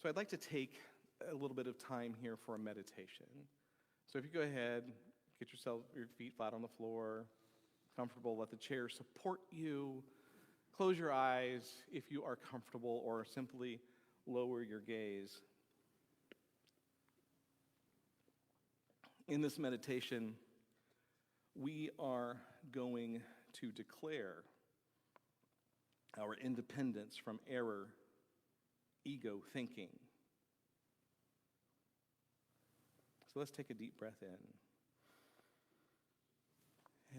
So I'd like to take a little bit of time here for a meditation. So if you go ahead, get your feet flat on the floor, comfortable, let the chair support you. Close your eyes if you are comfortable, or simply lower your gaze. In this meditation, we are going to declare our independence from error, ego thinking. So let's take a deep breath in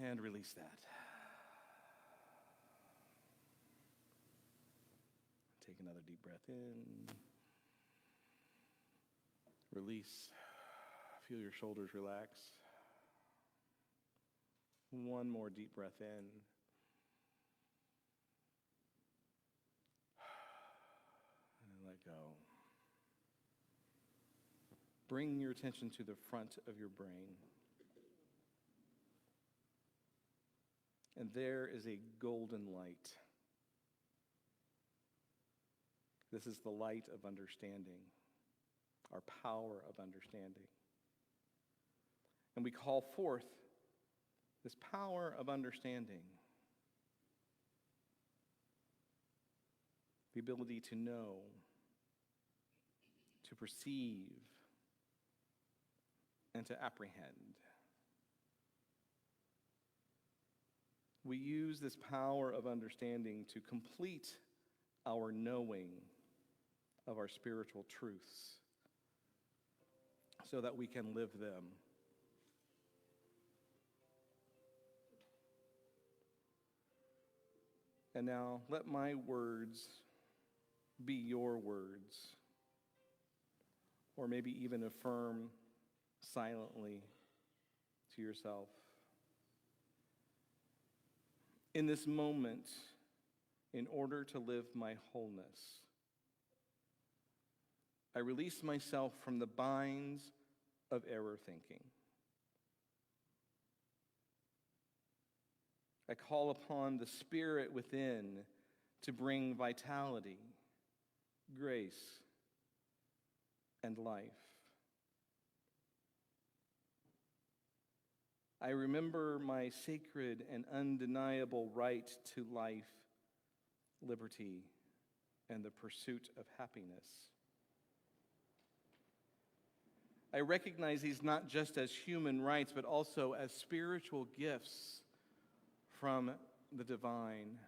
and release that. Take another deep breath in. Release. Feel your shoulders relax. One more deep breath in. And let go. Bring your attention to the front of your brain. And there is a golden light. This is the light of understanding, our power of understanding. And we call forth this power of understanding, the ability to know, to perceive, and to apprehend. We use this power of understanding to complete our knowing of our spiritual truths so that we can live them. And now let my words be your words, or maybe even affirm silently to yourself. In this moment, in order to live my wholeness, I release myself from the binds of error thinking. I call upon the Spirit within to bring vitality, grace, and life. I remember my sacred and undeniable right to life, liberty, and the pursuit of happiness. I recognize these not just as human rights, but also as spiritual gifts from the divine.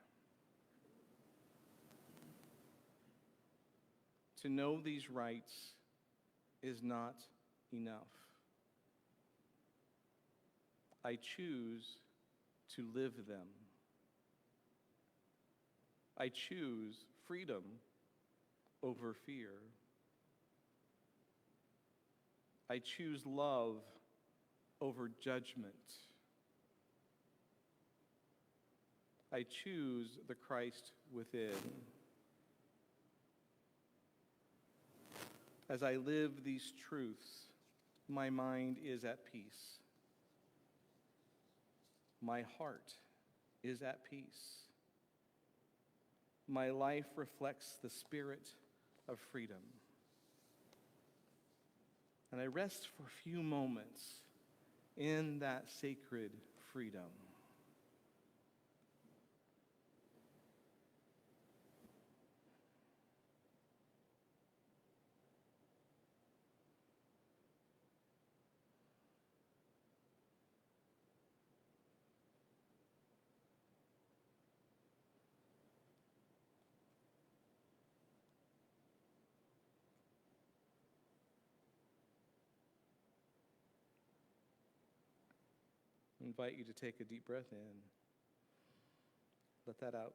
To know these rights is not enough. I choose to live them. I choose freedom over fear. I choose love over judgment. I choose the Christ within. As I live these truths, my mind is at peace. My heart is at peace. My life reflects the spirit of freedom. And I rest for a few moments in that sacred freedom. I invite you to take a deep breath in. Let that out.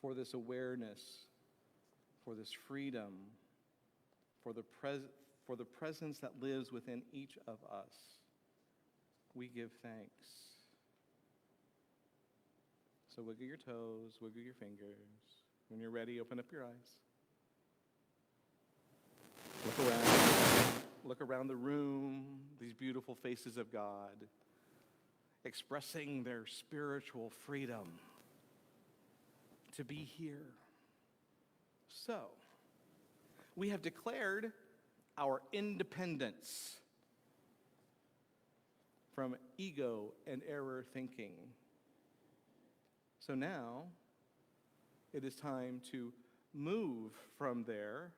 For this awareness, for this freedom, for the presence that lives within each of us, we give thanks. So wiggle your toes, wiggle your fingers. When you're ready, open up your eyes. Look around the room, these beautiful faces of God. expressing their spiritual freedom to be here. So, we have declared our independence from ego and error thinking. So now, it is time to move from there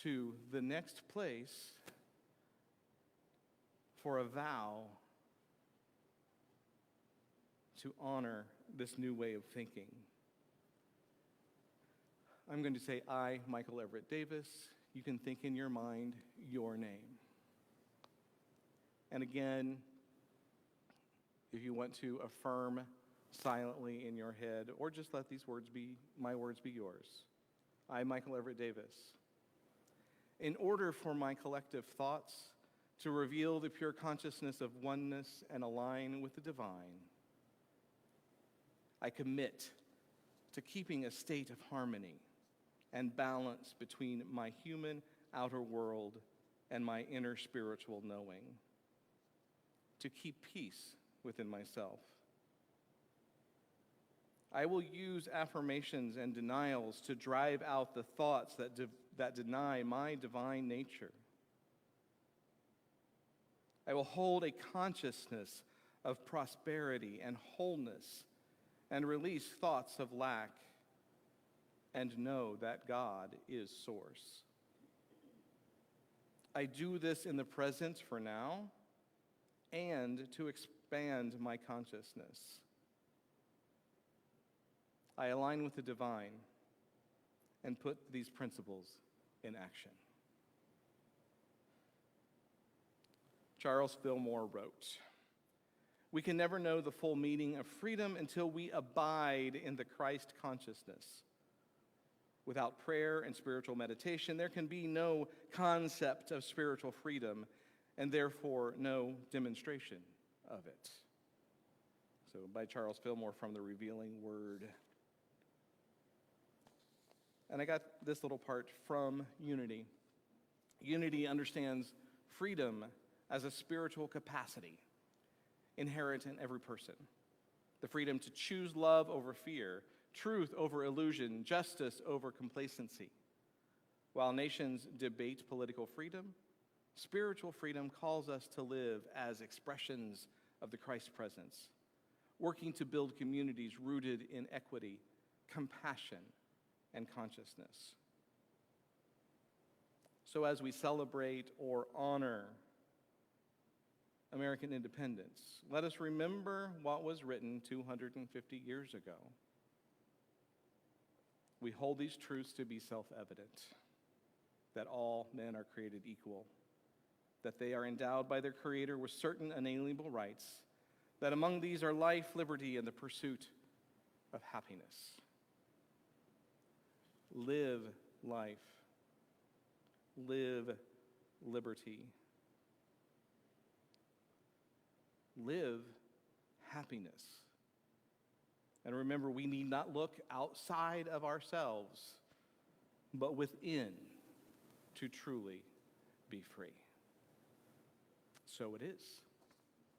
to the next place for a vow to honor this new way of thinking. I'm going to say, I, Michael Everett Davis. You can think in your mind your name. And again, if you want to affirm silently in your head, or just let these words be, my words be yours. I, Michael Everett Davis. In order for my collective thoughts to reveal the pure consciousness of oneness and align with the divine, I commit to keeping a state of harmony and balance between my human outer world and my inner spiritual knowing, to keep peace within myself. I will use affirmations and denials to drive out the thoughts that deny my divine nature. I will hold a consciousness of prosperity and wholeness and release thoughts of lack and know that God is source. I do this in the present for now and to expand my consciousness. I align with the divine and put these principles in action. Charles Fillmore wrote, "We can never know the full meaning of freedom until we abide in the Christ consciousness. Without prayer and spiritual meditation, there can be no concept of spiritual freedom and therefore no demonstration of it." So by Charles Fillmore from the Revealing Word. And I got this little part from Unity. Unity understands freedom as a spiritual capacity inherent in every person. The freedom to choose love over fear, truth over illusion, justice over complacency. While nations debate political freedom, spiritual freedom calls us to live as expressions of the Christ presence, working to build communities rooted in equity, compassion, and consciousness. So as we celebrate or honor American independence, let us remember what was written 250 years ago. We hold these truths to be self-evident, that all men are created equal, that they are endowed by their Creator with certain inalienable rights, that among these are life, liberty, and the pursuit of happiness. Live life. Live liberty. Live happiness. And remember, we need not look outside of ourselves, but within to truly be free. So it is.